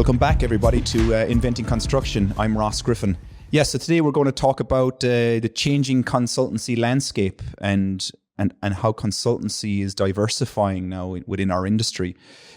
Welcome back, everybody, to Inventing Construction. I'm Ross Griffin. So today we're going to talk about the changing consultancy landscape and how consultancy is diversifying now within our industry.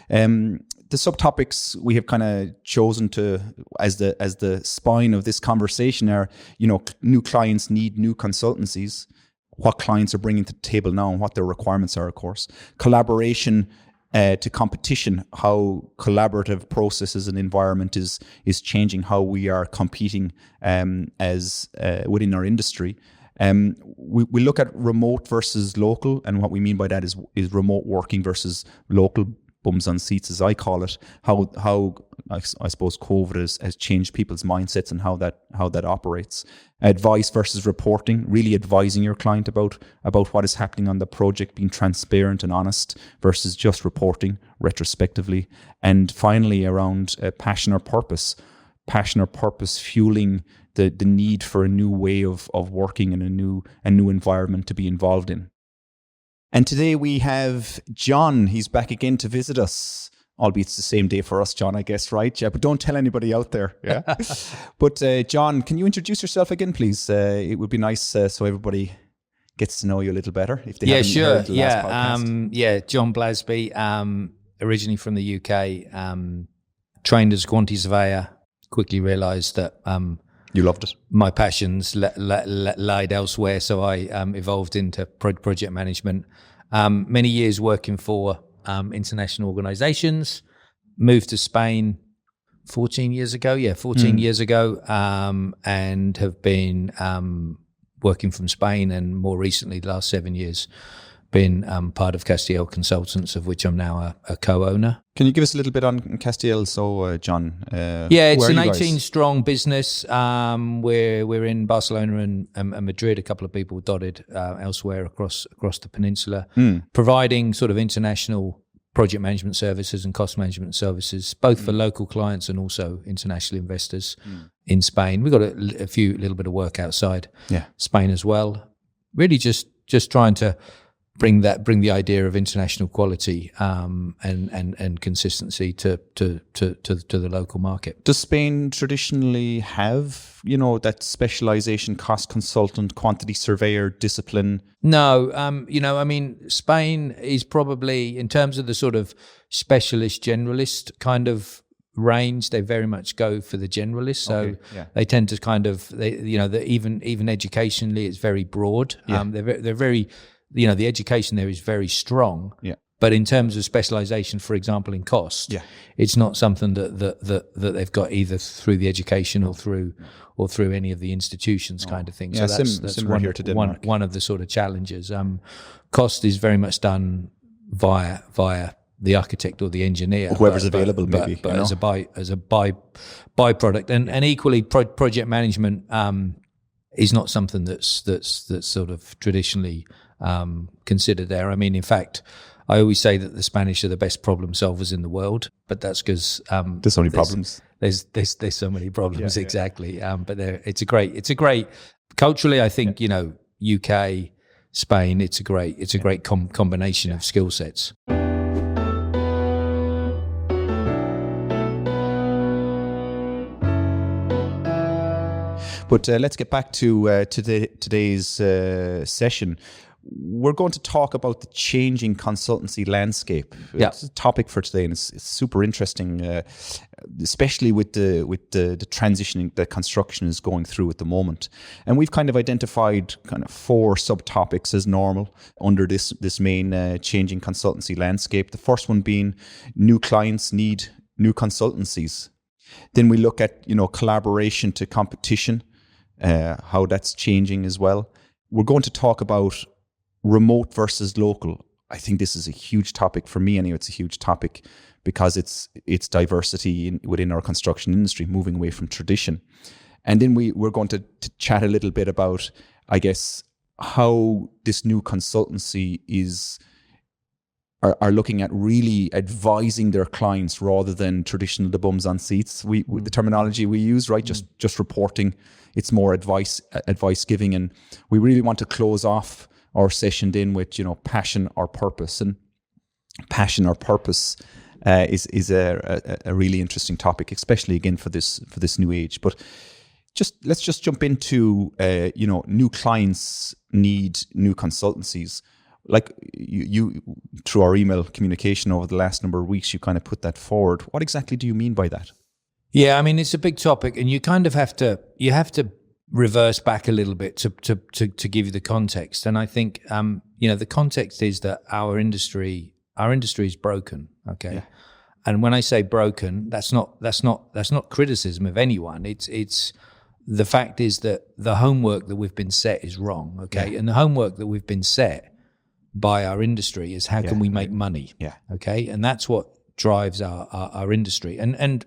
The subtopics we have kind of chosen to as the spine of this conversation are, new clients need new consultancies, what clients are bringing to the table now and what their requirements are, of course. Collaboration to competition, how collaborative processes and environment is changing how we are competing as within our industry. We look at remote versus local, and what we mean by that is remote working versus local, bums on seats, as I call it. How I suppose COVID has changed people's mindsets and how that operates. Advice versus reporting, really advising your client about what is happening on the project, being transparent and honest versus just reporting retrospectively. And finally, around passion or purpose fueling the need for a new way of working and a new environment to be involved in. And today we have Jon. He's back again to visit us, albeit it's the same day for us, Jon, I guess, right? Yeah, but don't tell anybody out there. Yeah. But Jon, can you introduce yourself again, please? It would be nice so everybody gets to know you a little better if they haven't heard the last podcast. Jon Blasby, originally from the UK, trained as a quantity surveyor. Quickly realised that you loved it. My passions lied elsewhere, so I evolved into project management. Many years working for international organisations. Moved to Spain 14 years ago, and have been working from Spain, and more recently, the last 7 years, been part of Castiel Consultants, of which I'm now a co-owner. Can you give us a little bit on Castiel, Jon? It's an 18-strong business. We're in Barcelona and Madrid, a couple of people dotted elsewhere across the peninsula, providing sort of international project management services and cost management services, both for local clients and also international investors in Spain. We've got a little bit of work outside Spain as well. Really just trying to bring the idea of international quality and consistency to the local market. Does Spain traditionally have that specialization, cost consultant, quantity surveyor discipline? No, Spain is probably, in terms of the sort of specialist generalist kind of range, they very much go for the generalist. So they tend to kind of even educationally it's very broad. They're very the education there is very strong. Yeah. But in terms of specialization, for example, in cost, it's not something that they've got either through the education or through any of the institutions kind of thing. Yeah, so that's here to Denmark. One of the sort of challenges. Cost is very much done via the architect or the engineer, or whoever's available, maybe. But as a byproduct, and equally project management is not something that's sort of traditionally considered there. I mean, in fact, I always say that the Spanish are the best problem solvers in the world, but that's because there's so many problems. There's so many problems, exactly. But it's a great culturally. I think UK, Spain. It's a great combination of skill sets. But let's get back to today's session. We're going to talk about the changing consultancy landscape. Yeah. It's a topic for today, and it's super interesting, especially with the transitioning that construction is going through at the moment. And we've kind of identified kind of 4 subtopics as normal under this main changing consultancy landscape. The first one being new clients need new consultancies. Then we look at collaboration to competition, how that's changing as well. We're going to talk about remote versus local. I think this is a huge topic for me anyway. It's a huge topic because it's diversity within our construction industry, moving away from tradition. And then we're going to chat a little bit about, I guess, how this new consultancy are looking at really advising their clients rather than traditional the bums on seats. The terminology we use, right? Just reporting. It's more advice giving, and we really want to close off our session then with passion or purpose. And passion or purpose is a really interesting topic, especially again for this new age. But let's just jump into new clients need new consultancies. Like you through our email communication over the last number of weeks, you kind of put that forward. What exactly do you mean by that? Yeah, I mean, it's a big topic, and you kind of have to reverse back a little bit to give you the context. And I think the context is that our industry is broken. Okay. Yeah. And when I say broken, that's not criticism of anyone. It's the fact is that the homework that we've been set is wrong. Okay. Yeah. And the homework that we've been set by our industry is how can we make money? Yeah. Okay. And that's what drives our industry. And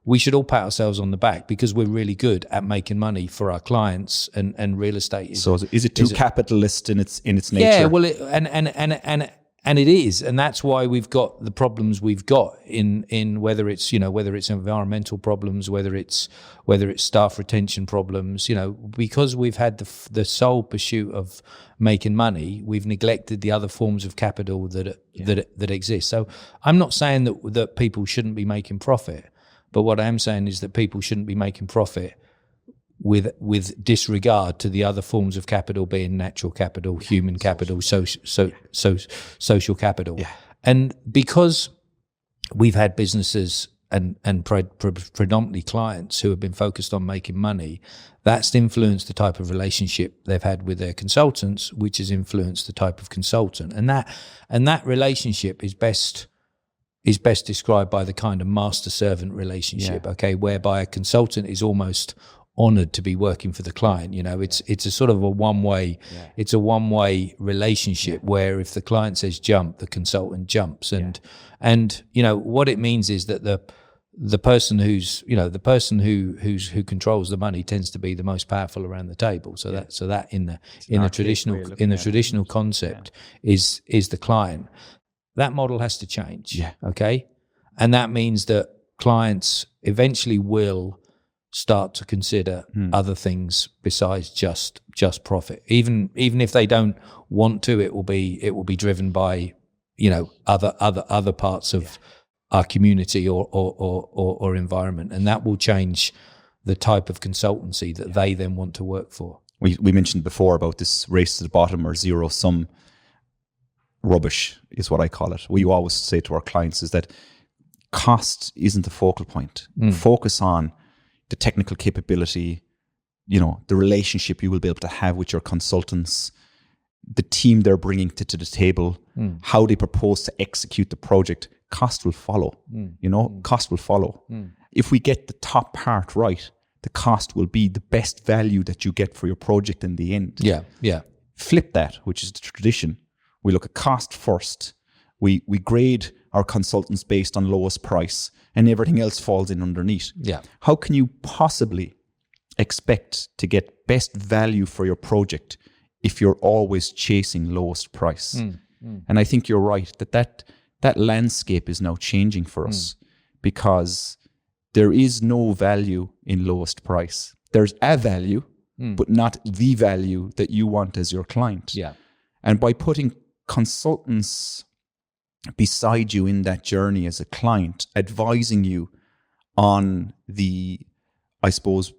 we should all pat ourselves on the back because we're really good at making money for our clients, and real estate is. So is it too capitalist in its nature? Yeah, well, and it is, and that's why we've got the problems we've got in whether it's environmental problems, whether it's staff retention problems, because we've had the sole pursuit of making money, we've neglected the other forms of capital that exist. So I'm not saying that people shouldn't be making profit. But what I am saying is that people shouldn't be making profit with disregard to the other forms of capital, being natural capital, human capital, social capital. Yeah. And because we've had businesses and predominantly clients who have been focused on making money, that's influenced the type of relationship they've had with their consultants, which has influenced the type of consultant. And that relationship is best described by the kind of master-servant relationship, okay, whereby a consultant is almost honored to be working for the client. It's a sort of a one-way, it's a one-way relationship where if the client says jump, the consultant jumps, and what it means is that the person who controls the money tends to be the most powerful around the table. So that in the traditional concept is the client. That model has to change. Yeah. Okay. And that means that clients eventually will start to consider other things besides just profit. Even if they don't want to, it will be driven by, other parts of our community or environment. And that will change the type of consultancy that they then want to work for. We mentioned before about this race to the bottom or zero sum rubbish is what I call it. We always say to our clients is that cost isn't the focal point. Focus on the technical capability, the relationship you will be able to have with your consultants, the team they're bringing to the table, how they propose to execute the project. Cost will follow, cost will follow. If we get the top part right, the cost will be the best value that you get for your project in the end. Yeah. Flip that, which is the tradition. We look at cost first. We grade our consultants based on lowest price, and everything else falls in underneath. Yeah. How can you possibly expect to get best value for your project if you're always chasing lowest price? And I think you're right that landscape is now changing for us because there is no value in lowest price. There's a value, but not the value that you want as your client. Yeah. And by putting consultants beside you in that journey as a client, advising you on the, I suppose,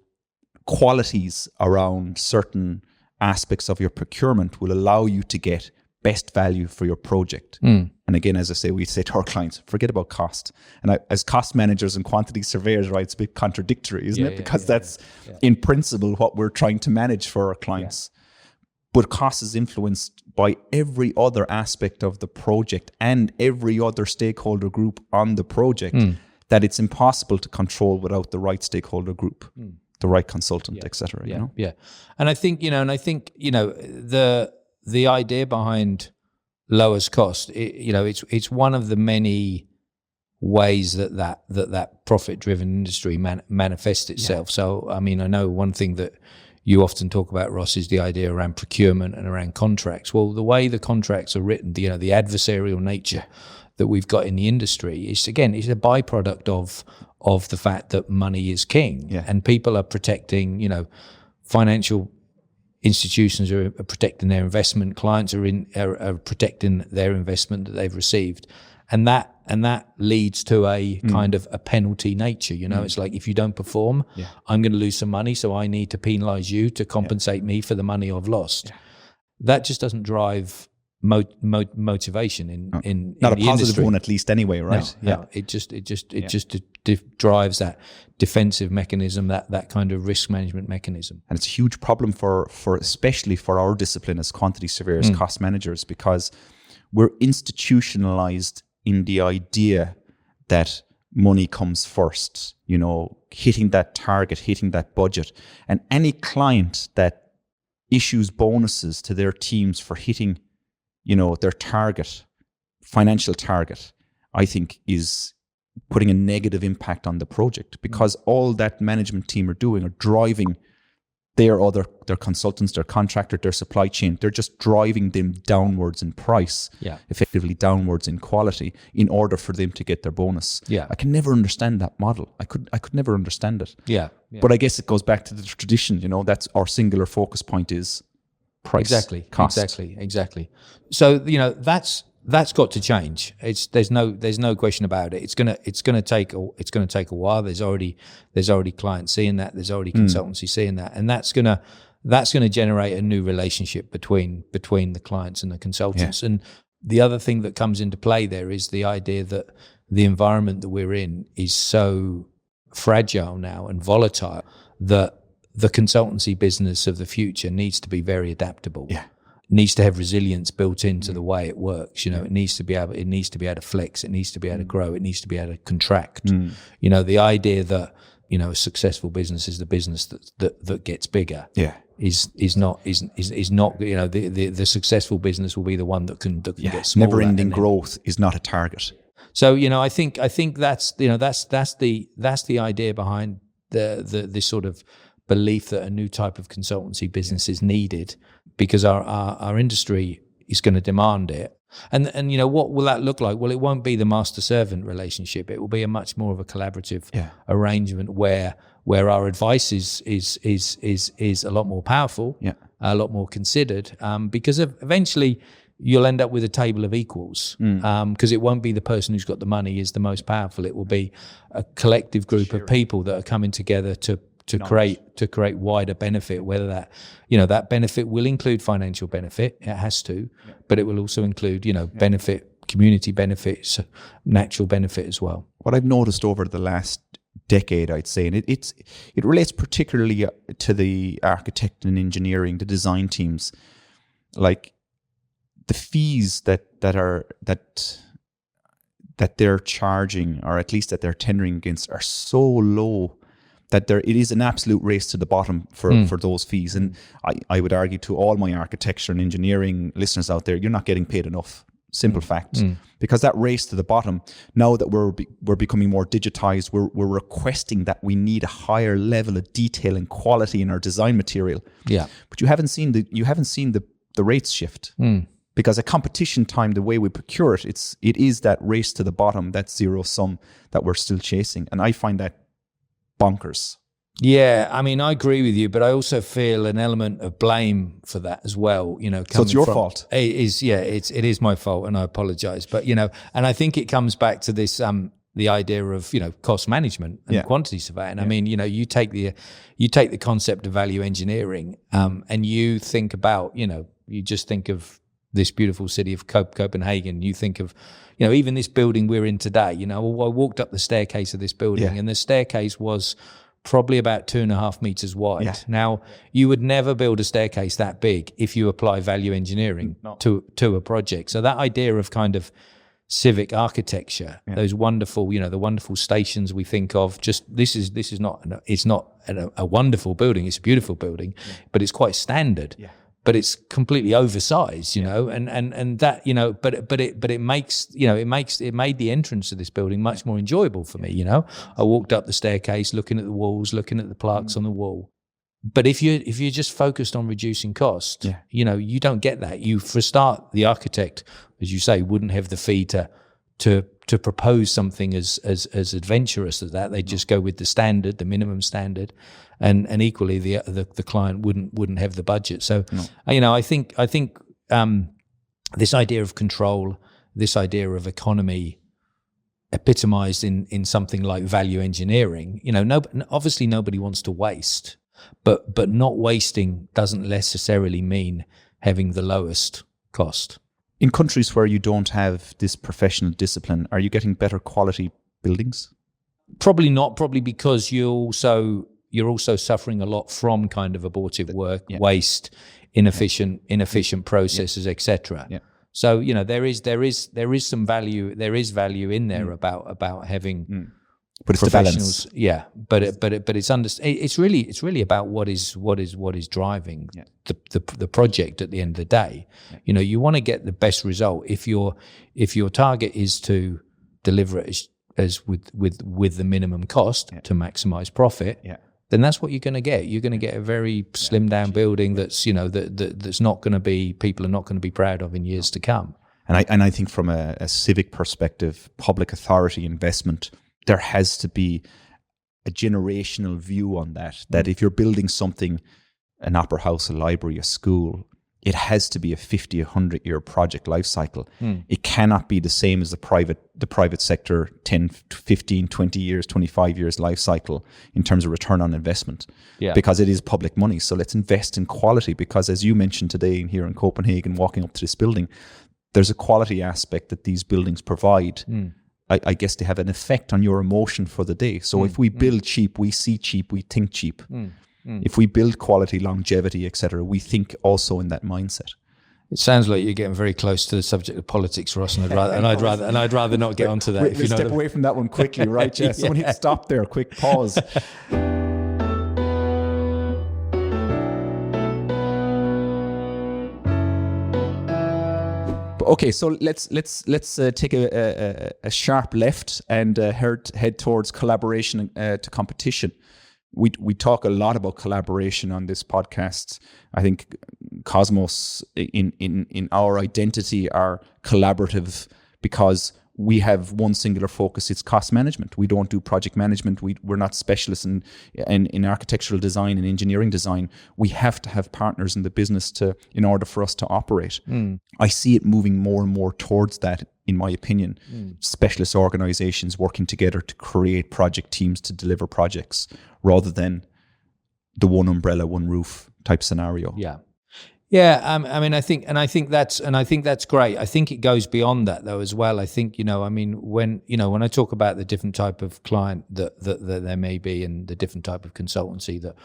qualities around certain aspects of your procurement will allow you to get best value for your project. And again, as I say, we say to our clients, forget about cost. And as cost managers and quantity surveyors, right, it's a bit contradictory, isn't it? Because that's in principle what we're trying to manage for our clients. But cost is influenced by every other aspect of the project and every other stakeholder group on the project that it's impossible to control without the right stakeholder group, the right consultant, etc. Yeah. And I think, the idea behind lowest cost, it's one of the many ways that profit-driven industry manifests itself. So, I mean, I know one thing that you often talk about, Ross, is the idea around procurement and around contracts. Well, the way the contracts are written, the adversarial nature that we've got in the industry is, again, it's a byproduct of the fact that money is king, and people are protecting, financial institutions are protecting their investment, clients are protecting their investment that they've received, and that that leads to a kind of a penalty nature. It's like, if you don't perform, I'm going to lose some money, so I need to penalize you to compensate me for the money I've lost. That just doesn't drive motivation in not in a the positive industry. one, at least anyway, right? No, it just drives that defensive mechanism, that kind of risk management mechanism. And it's a huge problem for especially for our discipline as quantity surveyors, cost managers, because we're institutionalized in the idea that money comes first, hitting that target, hitting that budget. And any client that issues bonuses to their teams for hitting, their target, financial target, I think is putting a negative impact on the project, because all that management team are doing are driving their consultants, their contractor, their supply chain. They're just driving them downwards in price, effectively downwards in quality, in order for them to get their bonus. I can never understand that model. I could never understand it. But I guess it goes back to the tradition. That's our singular focus point is price. Exactly. Cost. Exactly. So that's got to change. There's no question about it. It's gonna take a while. There's already clients seeing that. There's already consultancy seeing that, and that's gonna generate a new relationship between the clients and the consultants. And the other thing that comes into play there is the idea that the environment that we're in is so fragile now and volatile that the consultancy business of the future needs to be very adaptable. Needs to have resilience built into the way it works. It needs to be able to flex. It needs to be able to grow. It needs to be able to contract. The idea that a successful business is the business that gets bigger. Is not the successful business will be the one that can get smaller. Never-ending growth is not a target. So I think that's the idea behind this sort of belief that a new type of consultancy business is needed, because our industry is going to demand it. And what will that look like? Well, it won't be the master-servant relationship. It will be a much more of a collaborative arrangement where our advice is a lot more powerful, a lot more considered, because eventually you'll end up with a table of equals, because it won't be the person who's got the money is the most powerful. It will be a collective group of people that are coming together to create wider benefit, whether that benefit will include financial benefit, it has to, but it will also include benefit, community benefits, natural benefit as well. What I've noticed over the last decade, I'd say, and it relates particularly to the architect and engineering, the design teams, like the fees that they're charging, or at least that they're tendering against, are so low that it is an absolute race to the bottom for those fees. And I would argue to all my architecture and engineering listeners out there, you're not getting paid enough. Simple fact. Because that race to the bottom, now that we're becoming more digitized, we're requesting that we need a higher level of detail and quality in our design material. But you haven't seen the rates shift. Because at competition time, the way we procure it is that race to the bottom, that zero sum that we're still chasing. And I find that bonkers. Yeah, I mean, I agree with you, but I also feel an element of blame for that as well. So it's your fault. It is my fault, and I apologize. But and I think it comes back to this the idea of cost management and quantity surveying. I mean, you take the concept of value engineering, and you think about you just think of this beautiful city of Copenhagen. You think of even this building we're in today. I walked up the staircase of this building, and the staircase was probably about 2.5 meters wide. Now, you would never build a staircase that big if you apply value engineering to a project. So that idea of kind of civic architecture, those wonderful, the wonderful stations we think of, just this is not a wonderful building. It's a beautiful building, but it's quite standard. But it's completely oversized, and that, but it made the entrance to this building much more enjoyable for me. I walked up the staircase, looking at the walls, looking at the plaques on the wall. But if you're just focused on reducing cost, you don't get that. For a start, the architect, as you say, wouldn't have the fee to propose something as adventurous as that. They just go with the standard, the minimum standard. And equally, the client wouldn't have the budget. So, I think this idea of control, this idea of economy, epitomized in something like value engineering. Obviously nobody wants to waste, but not wasting doesn't necessarily mean having the lowest cost. In countries where you don't have this professional discipline, are you getting better quality buildings? Probably not. Probably because you're also suffering a lot from kind of abortive work, waste, inefficient processes, etc. Yeah. So there is some value. There is value in there about having but it's professionals. The balance. Yeah, but it's really about what is driving the project at the end of the day. Yeah. You want to get the best result. If your target is to deliver it as with the minimum cost to maximize profit. Yeah. Then that's what you're going to get. You're going to get a very slimmed down building that's that's not going to be, people are not going to be proud of in years to come. And I think from a civic perspective, public authority investment, there has to be a generational view on that. That if you're building something, an opera house, a library, a school, it has to be a 50, 100-year project life cycle. It cannot be the same as the private sector 10, 15, 20 years, 25 years life cycle in terms of return on investment. Yeah. Because it is public money. So let's invest in quality, because as you mentioned today here in Copenhagen, walking up to this building, there's a quality aspect that these buildings provide. I guess they have an effect on your emotion for the day. So if we build cheap, we see cheap, we think cheap. If we build quality, longevity, etc., we think also in that mindset. It sounds like you're getting very close to the subject of politics, Ross, and I'd rather not get onto that. We'll step away from that one quickly, right? Jess? Someone hit stop there. Quick pause. Okay, so let's take a sharp left and head towards collaboration to competition. We talk a lot about collaboration on this podcast. I think Cosmos in our identity are collaborative because we have one singular focus. It's cost management. We don't do project management. We're not specialists in architectural design and engineering design. We have to have partners in the business in order for us to operate. I see it moving more and more towards that, in my opinion. Specialist organizations working together to create project teams to deliver projects rather than the one umbrella, one roof type scenario. Yeah. Yeah, I think that's great. I think it goes beyond that though as well. I think when I talk about the different type of client that there may be and the different type of consultancy that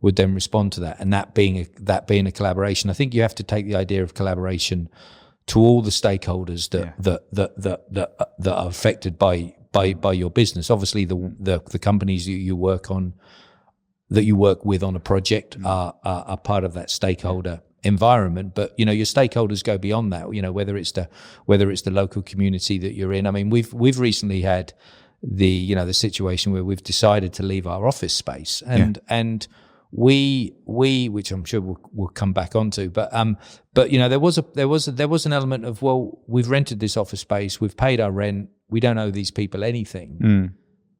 would then respond to that, and that being a collaboration, I think you have to take the idea of collaboration to all the stakeholders that are affected by your business. Obviously, the companies you work with on a project are part of that stakeholder environment, but your stakeholders go beyond that. Whether it's the local community that you're in. I mean, we've recently had the situation where we've decided to leave our office space, and we which I'm sure we'll come back onto, but there was an element of, well, we've rented this office space, we've paid our rent, we don't owe these people anything.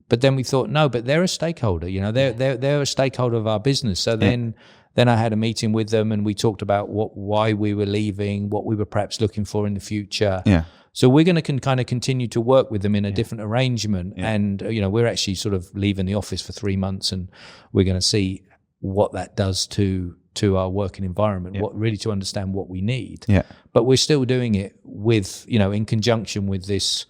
But then we thought, no, but they're a stakeholder. They're a stakeholder of our business. So then I had a meeting with them and we talked about why we were leaving, what we were perhaps looking for in the future. Yeah. So we're going to kind of continue to work with them in a different arrangement. Yeah. And, we're actually sort of leaving the office for 3 months and we're going to see what that does to our working environment, to understand what we need. Yeah. But we're still doing it with, in conjunction with this,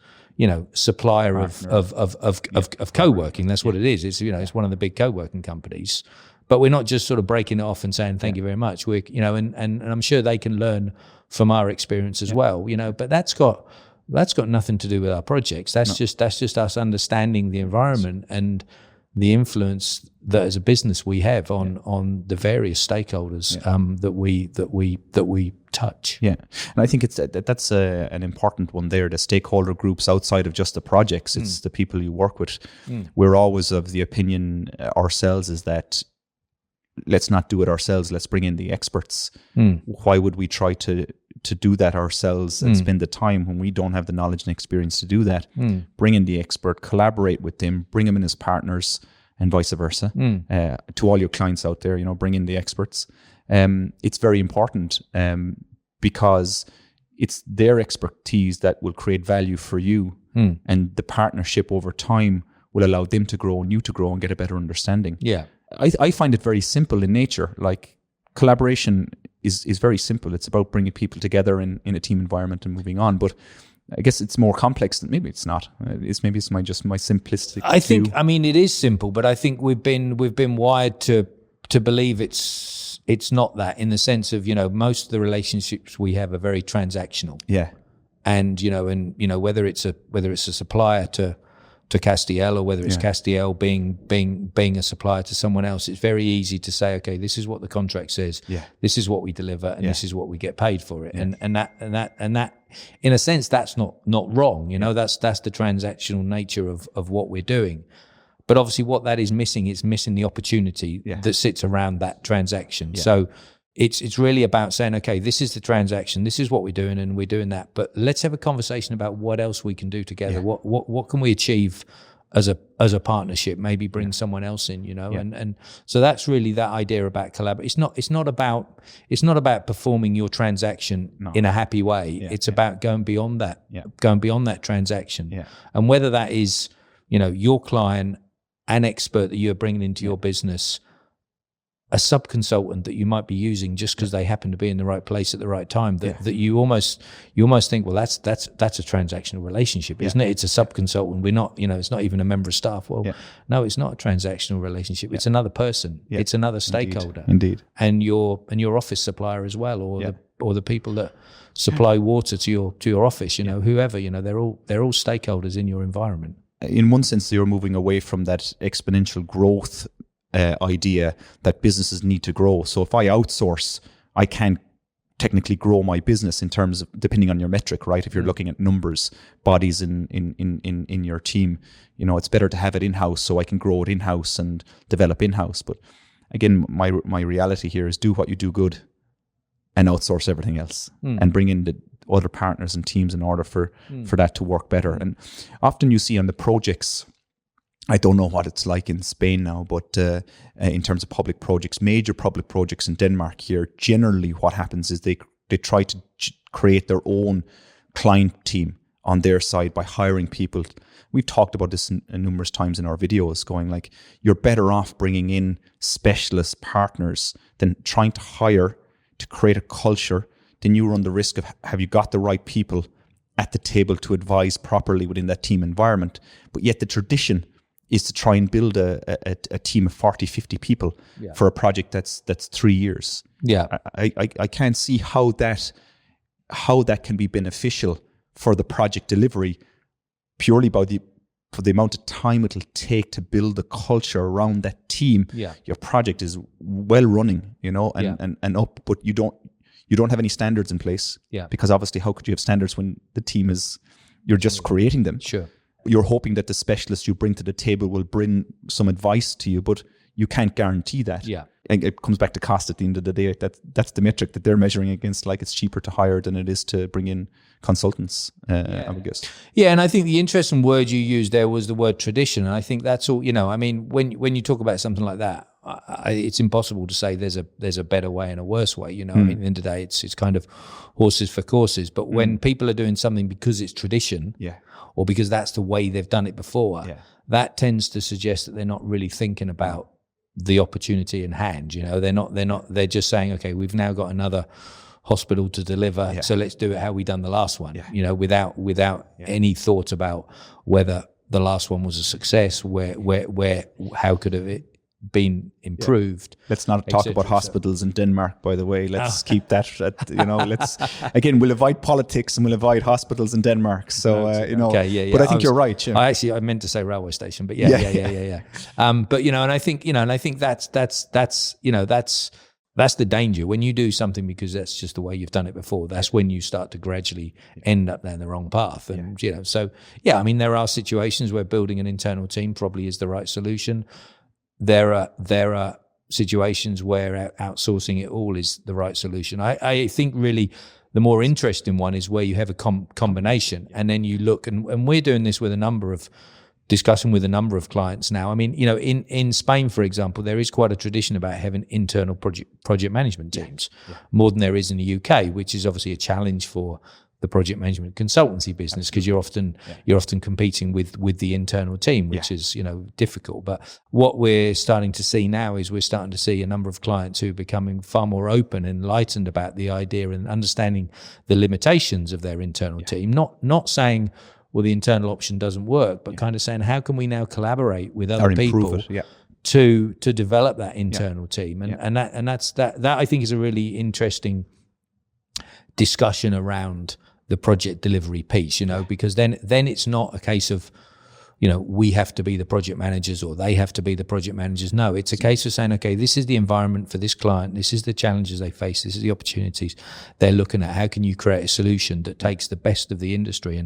supplier of co-working. That's what it is. It's, it's one of the big co-working companies. But we're not just sort of breaking it off and saying thank you very much. We're, and I'm sure they can learn from our experience as well. But that's got nothing to do with our projects. That's just us understanding the environment and the influence that as a business we have on the various stakeholders that we touch. Yeah, and I think that's an important one there. The stakeholder groups outside of just the projects, it's the people you work with. We're always of the opinion ourselves is that let's not do it ourselves. Let's bring in the experts. Why would we try to do that ourselves and spend the time when we don't have the knowledge and experience to do that? Bring in the expert, collaborate with them, bring them in as partners, and vice versa. To all your clients out there, bring in the experts. It's very important because it's their expertise that will create value for you and the partnership over time will allow them to grow and you to grow and get a better understanding. Yeah. I find it very simple in nature. Like collaboration is very simple. It's about bringing people together in a team environment and moving on. But I guess it's more complex than, maybe it's not. Maybe it's my simplistic view. I mean, it is simple, but I think we've been wired to believe it's not that, in the sense of, most of the relationships we have are very transactional. Yeah. And whether it's a supplier to Castiel, or whether it's Castiel being a supplier to someone else, it's very easy to say, okay, this is what the contract says, this is what we deliver, and this is what we get paid for it. And that in a sense, that's not wrong. That's the transactional nature of what we're doing. But obviously what that is missing the opportunity that sits around that transaction. Yeah. So it's really about saying, okay, this is the transaction, this is what we're doing, and we're doing that. But let's have a conversation about what else we can do together. Yeah. What can we achieve as a partnership? Maybe bring someone else in, and so that's really that idea about collaboration. It's not about performing your transaction in a happy way. Yeah. It's about going beyond that transaction. Yeah. And whether that is, your client, an expert that you're bringing into your business, a sub-consultant that you might be using just because they happen to be in the right place at the right time, that you almost think, well, that's a transactional relationship, isn't it? It's a sub-consultant. We're not, it's not even a member of staff. Well, no, it's not a transactional relationship. It's another person. It's another stakeholder. Indeed. And your office supplier as well, or the people that supply water to your office, whoever, they're all stakeholders in your environment. In one sense, you're moving away from that exponential growth idea that businesses need to grow. So if I outsource, I can't technically grow my business in terms of, depending on your metric, right? If you're looking at numbers, bodies in your team, it's better to have it in-house so I can grow it in-house and develop in-house. But again, my reality here is do what you do good and outsource everything else and bring in the other partners and teams in order for that to work better. And often you see on the projects, I don't know what it's like in Spain now, but in terms of public projects, major public projects in Denmark here, generally what happens is they try to create their own client team on their side by hiring people. We've talked about this numerous times in our videos, going like, you're better off bringing in specialist partners than trying to hire to create a culture. Then you run the risk of, have you got the right people at the table to advise properly within that team environment? But yet the tradition is to try and build a team of 40, 50 people for a project that's 3 years. Yeah, I can't see how that can be beneficial for the project delivery, purely for the amount of time it'll take to build the culture around that team. Yeah, your project is well running, and up, but you don't have any standards in place. Yeah, because obviously, how could you have standards when the team you're just creating them? Sure. You're hoping that the specialist you bring to the table will bring some advice to you, but you can't guarantee that. Yeah. And it comes back to cost at the end of the day. That's the metric that they're measuring against. Like, it's cheaper to hire than it is to bring in consultants, I would guess. Yeah, and I think the interesting word you used there was the word tradition. And I think that's all, I mean, when you talk about something like that, it's impossible to say there's a better way and a worse way. I mean, at the end of the day, it's kind of horses for courses. But when people are doing something because it's tradition, or because that's the way they've done it before, that tends to suggest that they're not really thinking about the opportunity in hand. They're just saying, okay, we've now got another hospital to deliver, so let's do it how we done the last one. Without any thought about whether the last one was a success, where how could it been improved. Let's not talk about hospitals in Denmark, by the way. Let's keep that we'll avoid politics and we'll avoid hospitals in Denmark. So, but I think you're right. I meant to say railway station, but but, and I think that's the danger. When you do something because that's just the way you've done it before, that's when you start to gradually end up down the wrong path. And, I mean, there are situations where building an internal team probably is the right solution. There are situations where outsourcing it all is the right solution. I think really the more interesting one is where you have a combination, and then you look, and we're doing this discussing with a number of clients now. I mean, in Spain, for example, there is quite a tradition about having internal project management teams, more than there is in the UK, which is obviously a challenge for the project management consultancy business, because you're often competing with the internal team, which is difficult. But what we're starting to see now is we're starting to see a number of clients who are becoming far more open and enlightened about the idea and understanding the limitations of their internal team. Not saying, well, the internal option doesn't work, but kind of saying, how can we now collaborate with other people to develop that internal team? And that I think is a really interesting discussion around the project delivery piece, because then it's not a case of, we have to be the project managers or they have to be the project managers. No, it's a case of saying, okay, this is the environment for this client. This is the challenges they face. This is the opportunities they're looking at. How can you create a solution that takes the best of the industry?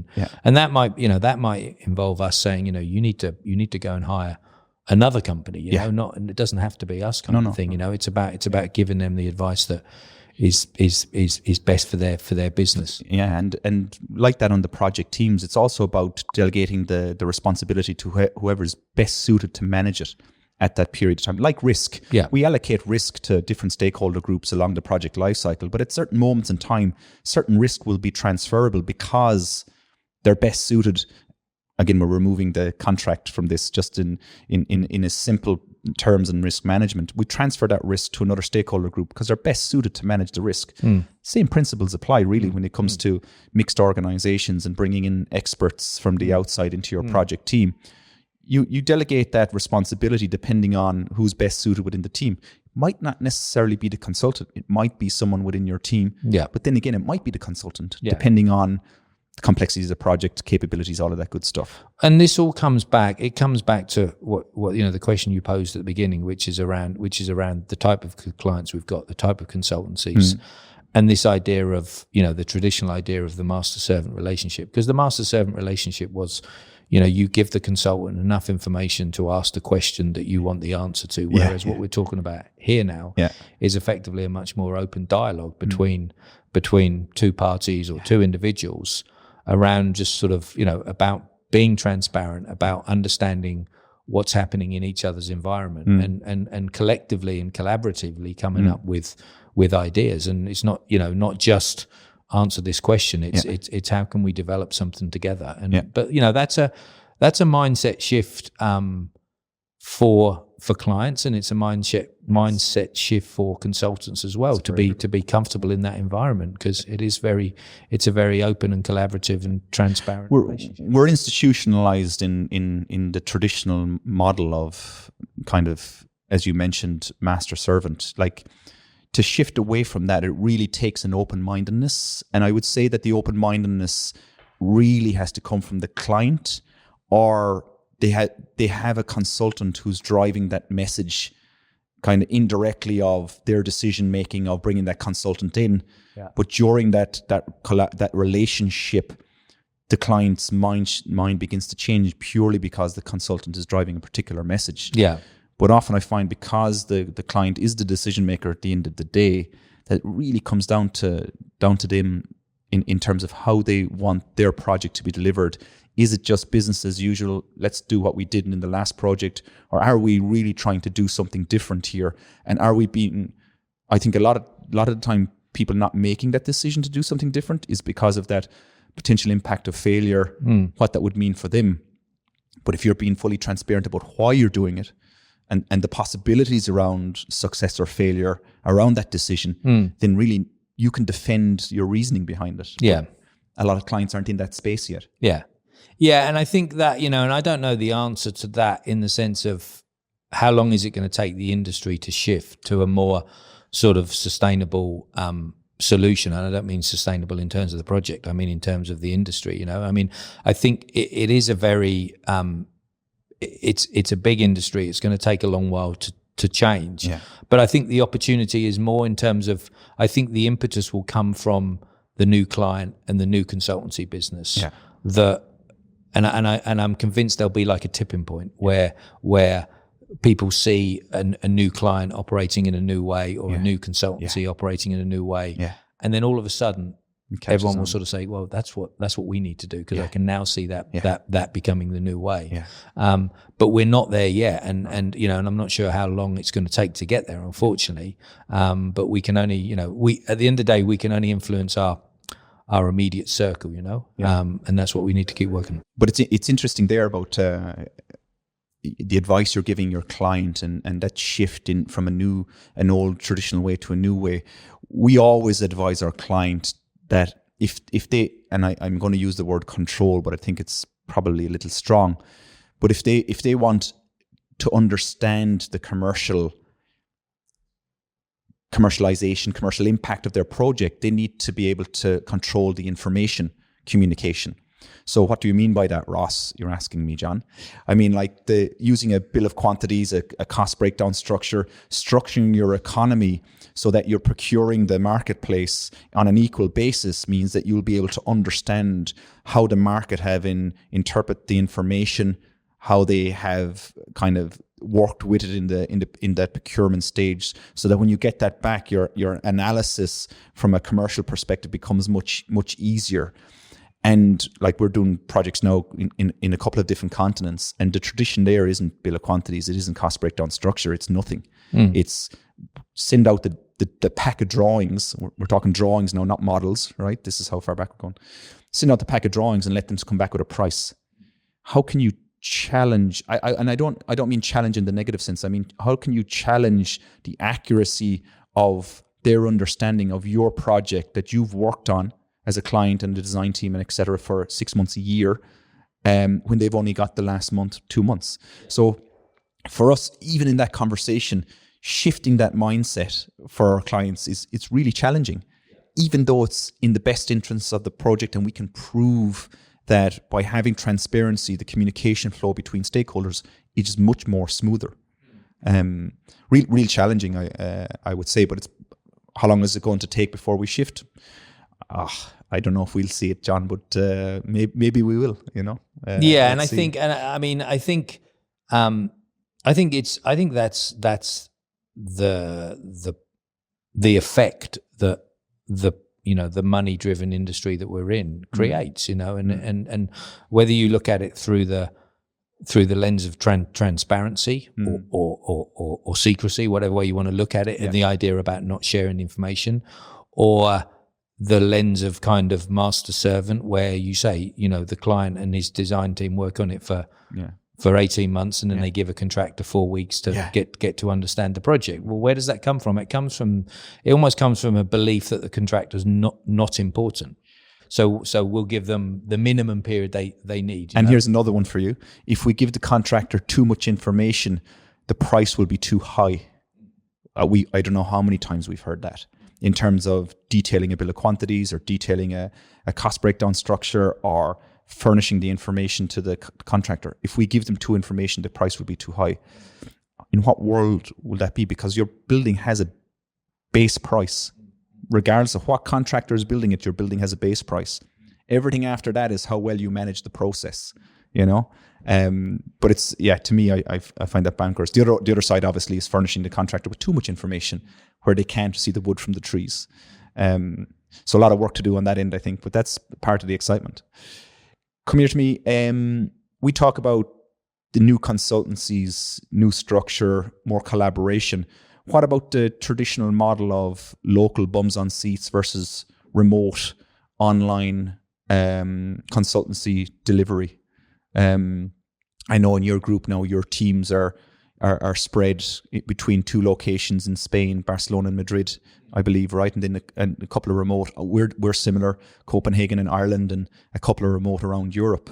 And that might involve us saying, you need to go and hire another company, and it doesn't have to be us kind of thing. It's about giving them the advice that is best for their business. Yeah, and like that on the project teams, it's also about delegating the responsibility to whoever's best suited to manage it at that period of time. Like risk, we allocate risk to different stakeholder groups along the project lifecycle, but at certain moments in time, certain risk will be transferable because they're best suited. Again, we're removing the contract from this, just in a simple terms and risk management. We transfer that risk to another stakeholder group because they're best suited to manage the risk. Same principles apply really when it comes to mixed organizations and bringing in experts from the outside into your project team. You delegate that responsibility depending on who's best suited within the team. It might not necessarily be the consultant. It might be someone within your team. But then again, it might be the consultant, depending on the complexities of the project, capabilities, all of that good stuff. And this all comes back. It comes back to what the question you posed at the beginning, which is around the type of clients we've got, the type of consultancies, and this idea of the traditional idea of the master servant relationship. Because the master servant relationship was, you give the consultant enough information to ask the question that you want the answer to. Whereas what we're talking about here now is effectively a much more open dialogue between two parties or two individuals, around just sort of, about being transparent, about understanding what's happening in each other's environment and collectively and collaboratively coming up with ideas. And it's not, not just answer this question. It's how can we develop something together? And but that's a mindset shift for clients, and it's a mindset shift for consultants as well, to be comfortable in that environment, because it's a very open and collaborative and transparent relationship. We're institutionalized in the traditional model of kind of, as you mentioned, master servant. Like, to shift away from that, it really takes an open-mindedness, and I would say that the open-mindedness really has to come from the client, or they have a consultant who's driving that message kind of indirectly of their decision making of bringing that consultant in. But during that relationship, the client's mind begins to change purely because the consultant is driving a particular message. But often I find, because the client is the decision maker at the end of the day, that it really comes down to them in terms of how they want their project to be delivered. Is it just business as usual? Let's do what we did in the last project, or are we really trying to do something different here? And are we being? I think a lot of the time, people not making that decision to do something different is because of that potential impact of failure, what that would mean for them. But if you're being fully transparent about why you're doing it, and the possibilities around success or failure around that decision, then really you can defend your reasoning behind it. But a lot of clients aren't in that space yet. Yeah, and I think that, and I don't know the answer to that in the sense of how long is it going to take the industry to shift to a more sort of sustainable solution. And I don't mean sustainable in terms of the project. I mean in terms of the industry, I mean, I think it is a very, it's a big industry. It's going to take a long while to change. But I think the opportunity is more in terms of, I think the impetus will come from the new client and the new consultancy business. And I'm convinced there'll be like a tipping point where people see a new client operating in a new way, or a new consultancy operating in a new way, and then all of a sudden everyone will sort of say, "Well, that's what we need to do," because I can now see that becoming the new way. But we're not there yet, and I'm not sure how long it's going to take to get there, unfortunately. But we can only, at the end of the day, we can only influence our immediate circle, and that's what we need to keep working on. But it's interesting there about the advice you're giving your client and that shift in from an old traditional way to a new way. We always advise our client that if they, and I'm going to use the word control, but I think it's probably a little strong, but if they want to understand the commercial impact of their project, they need to be able to control the information communication. So what do you mean by that, Ross? You're asking me, John. I mean, like using a bill of quantities, a cost breakdown structure, structuring your economy so that you're procuring the marketplace on an equal basis means that you'll be able to understand how the market have interpret the information, how they have kind of worked with it in that procurement stage, so that when you get that back, your analysis from a commercial perspective becomes much easier. And like we're doing projects now in a couple of different continents, and the tradition there isn't bill of quantities, it isn't cost breakdown structure, it's nothing. It's send out the pack of drawings. We're talking drawings now, not models, right? This is how far back we're going. Send out the pack of drawings and let them come back with a price. How can you challenge? I don't mean challenge in the negative sense. I mean, how can you challenge the accuracy of their understanding of your project that you've worked on as a client and the design team and et cetera for 6 months, a year, when they've only got the last month, 2 months. So for us, even in that conversation, shifting that mindset for our clients it's really challenging, even though it's in the best interests of the project, and we can prove that by having transparency, the communication flow between stakeholders is much more smoother. Real challenging, I would say, but it's how long is it going to take before we shift? I don't know if we'll see it, John, but maybe we will. Yeah, and I think that's the effect that the money-driven industry that we're in creates. And whether you look at it through the lens of transparency or secrecy, whatever way you want to look at it, and the idea about not sharing information, or the lens of kind of master servant, where you say, the client and his design team work on it for 18 months, and then they give a contractor 4 weeks to get to understand the project. Well, where does that come from? It almost comes from a belief that the contractor's not important. So we'll give them the minimum period they need. And here's another one for you. If we give the contractor too much information, the price will be too high. I don't know how many times we've heard that, in terms of detailing a bill of quantities or detailing a cost breakdown structure or furnishing the information to the contractor. If we give them too information, the price will be too high. In what world will that be? Because your building has a base price. Regardless of what contractor is building it, your building has a base price. Everything after that is how well you manage the process, But it's, to me, I find that bankers. The other side, obviously, is furnishing the contractor with too much information where they can't see the wood from the trees. So a lot of work to do on that end, I think, but that's part of the excitement. Come here to me. We talk about the new consultancies, new structure, more collaboration. What about the traditional model of local bums on seats versus remote online consultancy delivery? I know in your group now, your teams are spread between 2 locations in Spain, Barcelona and Madrid, I believe, right? And then a couple of remote. We're similar, Copenhagen and Ireland, and a couple of remote around Europe.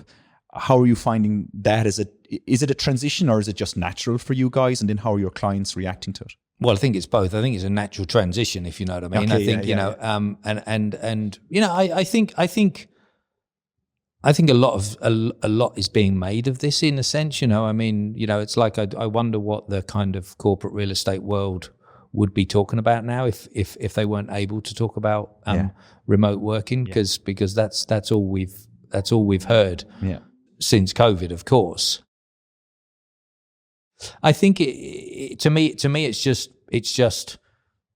How are you finding that? Is it a transition, or is it just natural for you guys? And then how are your clients reacting to it? Well, I think it's both. I think it's a natural transition, if you know what I mean. Okay, I think a lot is being made of this, in a sense. It's like I wonder what the kind of corporate real estate world would be talking about now if they weren't able to talk about remote working, because that's all we've heard since COVID, of course. I think to me it's just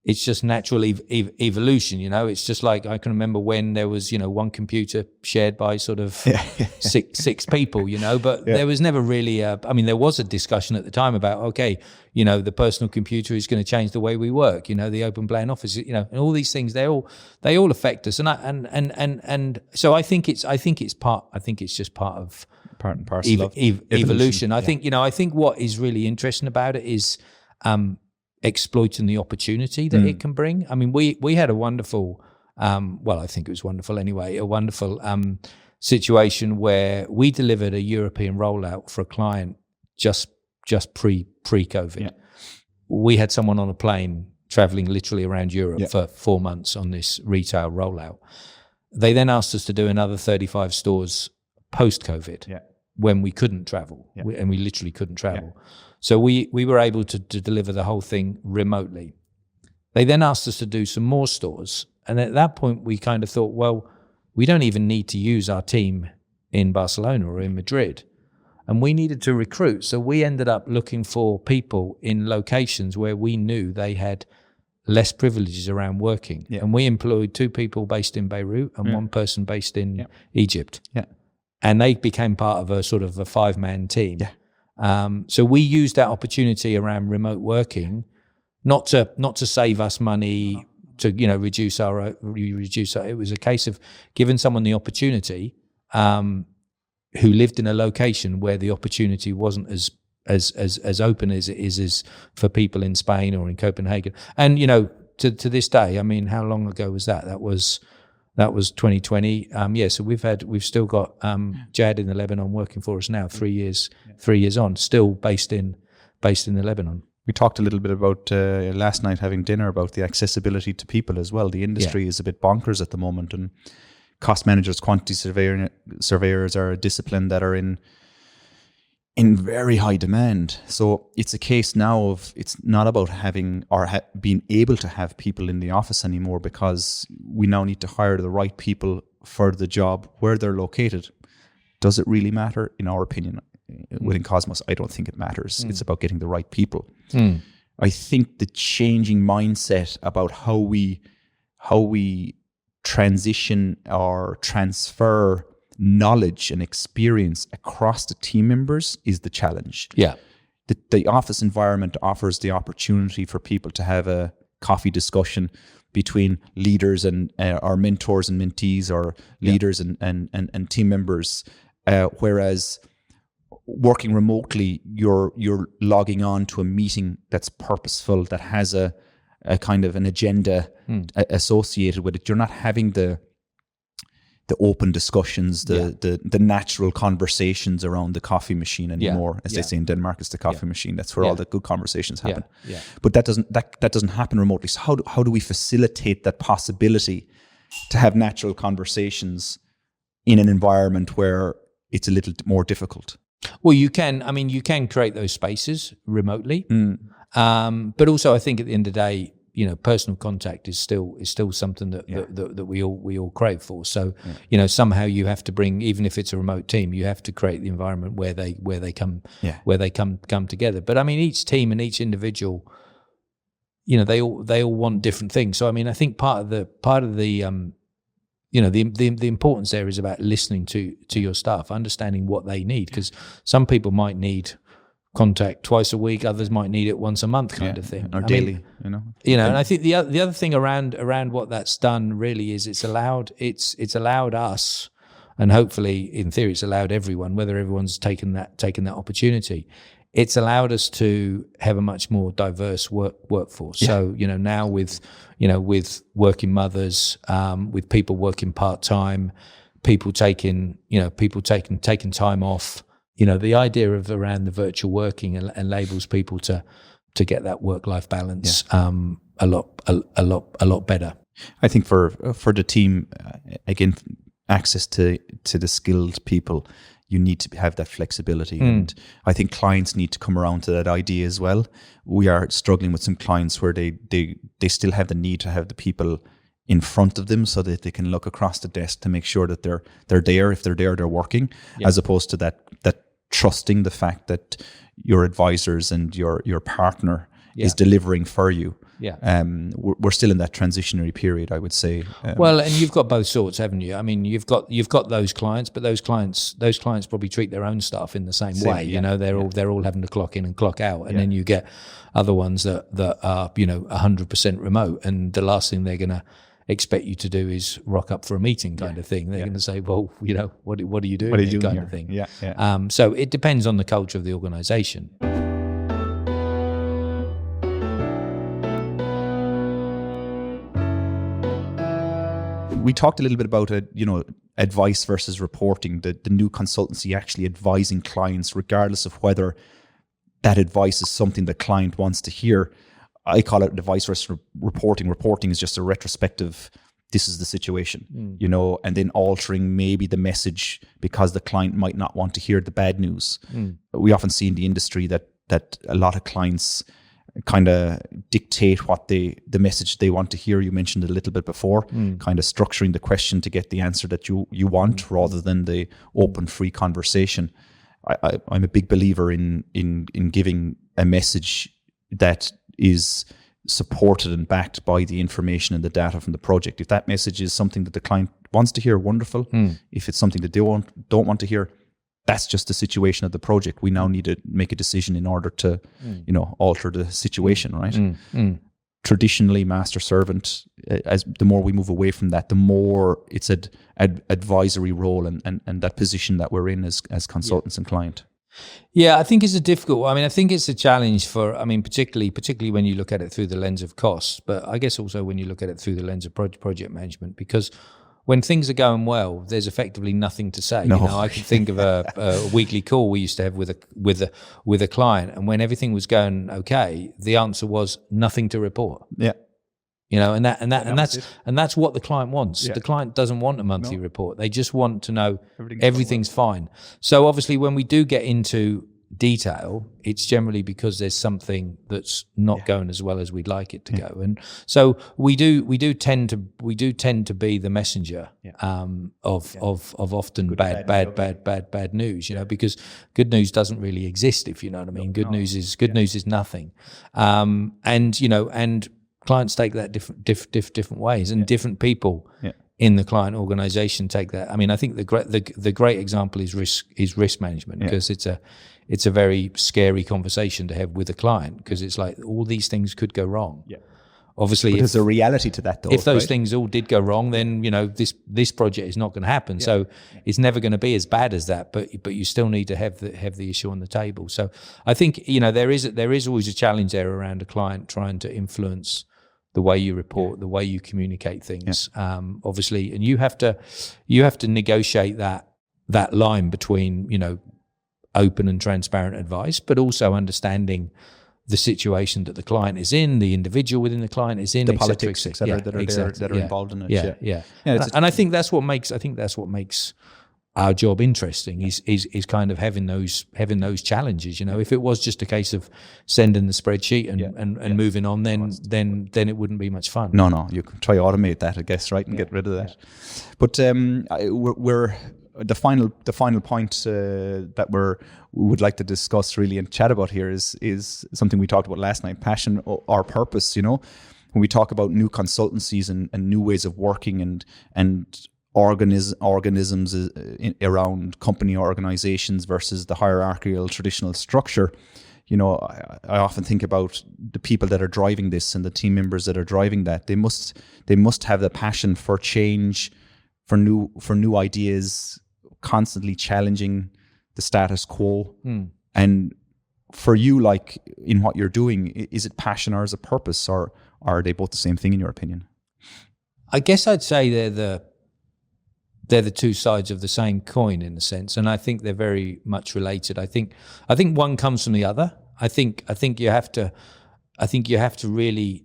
it's just natural evolution, It's just like I can remember when there was, one computer shared by sort of six people, but there was never really there was a discussion at the time about, okay, the personal computer is going to change the way we work, the open plan office, and all these things, they all affect us. And so I think it's just part and parcel of evolution. I think what is really interesting about it is, exploiting the opportunity that it can bring. I mean, we had a wonderful, I think it was wonderful anyway, a wonderful situation where we delivered a European rollout for a client just pre-COVID. Yeah. We had someone on a plane traveling literally around Europe for 4 months on this retail rollout. They then asked us to do another 35 stores post-COVID when we couldn't travel, and we literally couldn't travel. Yeah. So we were able to deliver the whole thing remotely. They then asked us to do some more stores. And at that point, we kind of thought, well, we don't even need to use our team in Barcelona or in Madrid. And we needed to recruit. So we ended up looking for people in locations where we knew they had less privileges around working. Yeah. And we employed 2 people based in Beirut and 1 person based in Egypt. Yeah. And they became part of a sort of a 5-man team. Yeah. So we used that opportunity around remote working, not to save us money, to reduce our. It was a case of giving someone the opportunity, who lived in a location where the opportunity wasn't as open as it is for people in Spain or in Copenhagen. And to this day, I mean, how long ago was that? That was 2020. So we've still got Jad in the Lebanon working for us now, 3 years on, still based in the Lebanon. We talked a little bit about last night having dinner about the accessibility to people as well. The industry is a bit bonkers at the moment, and cost managers, quantity surveyors are a discipline that are in very high demand. So it's a case now of, it's not about having or being able to have people in the office anymore, because we now need to hire the right people for the job where they're located. Does it really matter? In our opinion, within Cosmos, I don't think it matters. It's about getting the right people. I think the changing mindset about how we transition or transfer knowledge and experience across the team members is the challenge. Yeah. The office environment offers the opportunity for people to have a coffee discussion between leaders and our mentors and mentees, or leaders and team members, whereas working remotely, you're logging on to a meeting that's purposeful, that has a kind of an agenda associated with it. You're not having the open discussions, the natural conversations around the coffee machine anymore. As they say in Denmark, it's the coffee machine. That's where all the good conversations happen. But that doesn't happen remotely. So how do we facilitate that possibility to have natural conversations in an environment where it's a little more difficult? Well, you can create those spaces remotely. But also I think at the end of the day, personal contact is still something that we all crave for. So, somehow you have to bring, even if it's a remote team, you have to create the environment where they come together. But I mean, each team and each individual, they all want different things. So I mean, I think part of the the importance there is about listening to your staff, understanding what they need, because some people might need contact twice a week, others might need it once a month, kind of thing, or daily. And I think the other thing around what that's done really is it's allowed us, and hopefully in theory it's allowed everyone, whether everyone's taken that opportunity, it's allowed us to have a much more diverse workforce. So now with working mothers, with people working part-time, people taking time off. The idea of around the virtual working enables people to get that work-life balance a lot better. I think for the team, again, access to the skilled people, you need to have that flexibility. And I think clients need to come around to that idea as well. We are struggling with some clients where they still have the need to have the people in front of them so that they can look across the desk to make sure that they're there. If they're there, they're working, as opposed to that trusting the fact that your advisors and your partner is delivering for you. Yeah. We're still in that transitionary period, I would say. Well, and you've got both sorts, haven't you? I mean, you've got those clients, but those clients probably treat their own staff in the same way. Yeah. You know, they're all having to clock in and clock out, and then you get other ones that are 100% remote, and the last thing they're going to expect you to do is rock up for a meeting kind of thing. They're going to say, well, what are you doing? What are you doing kind here? of thing. Yeah. So it depends on the culture of the organization. We talked a little bit about advice versus reporting, the new consultancy actually advising clients regardless of whether that advice is something the client wants to hear. I call it advice versus reporting. Reporting is just a retrospective, this is the situation, and then altering maybe the message because the client might not want to hear the bad news. We often see in the industry that a lot of clients kind of dictate what the message they want to hear. You mentioned it a little bit before, kind of structuring the question to get the answer that you want rather than the open, free conversation. I'm a big believer in giving a message that is supported and backed by the information and the data from the project. If that message is something that the client wants to hear, wonderful. If it's something that they don't want to hear, that's just the situation of the project. We now need to make a decision in order to, alter the situation, right? Traditionally, master servant, as the more we move away from that, the more it's an advisory role and that position that we're in as consultants and client. Yeah, I think it's a difficult. I mean, I think it's a challenge particularly when you look at it through the lens of costs, but I guess also when you look at it through the lens of project management, because when things are going well, there's effectively nothing to say. No. I can think of a weekly call we used to have with a client, and when everything was going okay, the answer was nothing to report. Yeah. And that's what the client wants. Yeah. The client doesn't want a monthly report. They just want to know everything's fine. So obviously, when we do get into detail, it's generally because there's something that's not going as well as we'd like it to go. And so we do tend to be the messenger of often bad news. Because good news doesn't really exist, if you know what I mean. Good news is nothing. And clients take that different ways, and different people in the client organization take that. I mean, I think the great example is risk management, because it's a very scary conversation to have with a client, because it's like all these things could go wrong. Yeah. Obviously, there's a reality to that, though. If those things all did go wrong, then this project is not going to happen. Yeah. So it's never going to be as bad as that. But you still need to have the issue on the table. So I think there is always a challenge there around a client trying to influence the way you report, the way you communicate things. Obviously, and you have to negotiate that line between open and transparent advice, but also understanding the situation that the client is in, the individual within the client is in, the politics, etc., that are involved in it. Yeah. And I think that's what makes our job interesting is kind of having those challenges. If it was just a case of sending the spreadsheet and moving on, then it wouldn't be much fun. No, you can try automate that, I guess, right, and get rid of that. But we're the final point that we would like to discuss really and chat about here is something we talked about last night: passion or purpose. When we talk about new consultancies and new ways of working and organisms around company organizations versus the hierarchical traditional structure, I often think about the people that are driving this and the team members that are driving that. They must have the passion for change, for new ideas, constantly challenging the status quo. And for you, like in what you're doing, is it passion or is it purpose, or are they both the same thing in your opinion? I guess I'd say they're the two sides of the same coin in a sense, and I think they're very much related. I think one comes from the other. I think you have to really,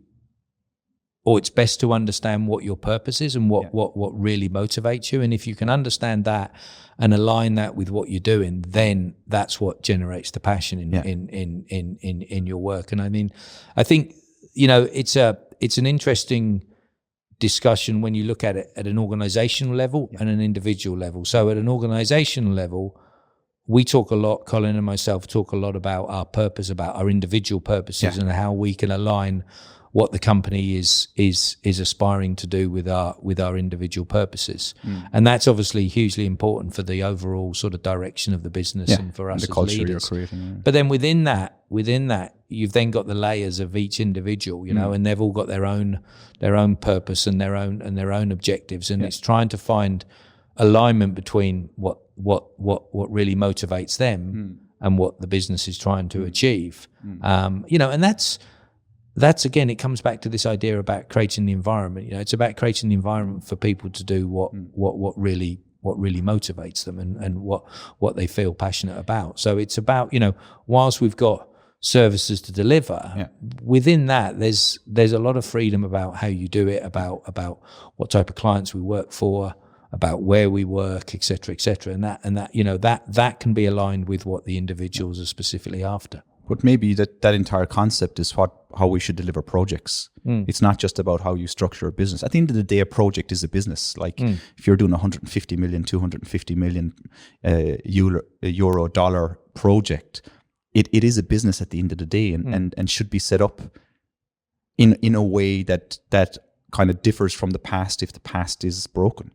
or it's best to understand what your purpose is and what really motivates you. And if you can understand that and align that with what you're doing, then that's what generates the passion in your work. And I mean, I think it's an interesting discussion when you look at it at an organizational level and an individual level. So at an organizational level, we talk a lot, Colin and myself talk a lot about our purpose, about our individual purposes, and how we can align what the company is aspiring to do with our individual purposes. And that's obviously hugely important for the overall sort of direction of the business and for us the as culture leaders. you're creating. But then within that, you've then got the layers of each individual, you know, and they've all got their own purpose and their own objectives, and it's trying to find alignment between what really motivates them and what the business is trying to achieve. You know, and that's again, it comes back to this idea about creating the environment. You know, it's about creating the environment for people to do what really motivates them and what they feel passionate about. So it's about, you know, whilst we've got services to deliver, within that there's a lot of freedom about how you do it, about what type of clients we work for, about where we work, et cetera, and that you know, that can be aligned with what the individuals are specifically after. But maybe that entire concept is how we should deliver projects. It's not just about how you structure a business. At the end of the day, a project is a business. Like if you're doing 150 million, 250 million euro dollar project, it is a business at the end of the day, and should be set up in a way that kind of differs from the past if the past is broken.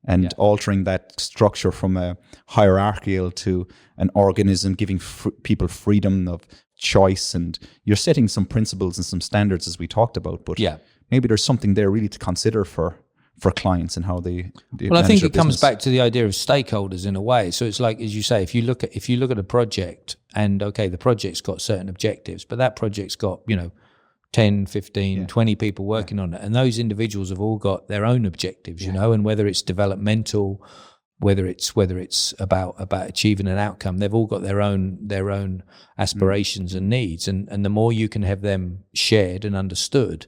And altering that structure from a hierarchical to an organism, giving people freedom of choice, and you're setting some principles and some standards as we talked about. But maybe there's something there really to consider for for clients and how they well, I think it comes back to the idea of stakeholders in a way. So it's like, as you say, if you look at a project and, okay, the project's got certain objectives, but that project's got, 10, 15, 20 people working on it. And those individuals have all got their own objectives, and whether it's developmental, whether it's about achieving an outcome, they've all got their own aspirations and needs. And the more you can have them shared and understood,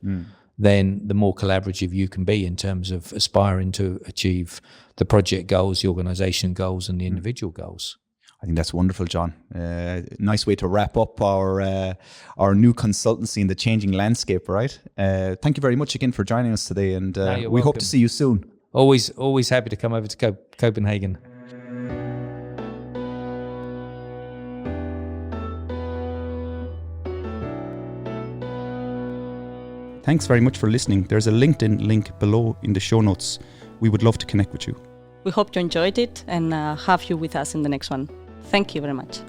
then the more collaborative you can be in terms of aspiring to achieve the project goals, the organisation goals, and the individual goals. I think that's wonderful, John. Nice way to wrap up our new consultancy in the changing landscape, right? Thank you very much again for joining us today, and we hope to see you soon. Always happy to come over to Copenhagen. Thanks very much for listening. There's a LinkedIn link below in the show notes. We would love to connect with you. We hope you enjoyed it and have you with us in the next one. Thank you very much.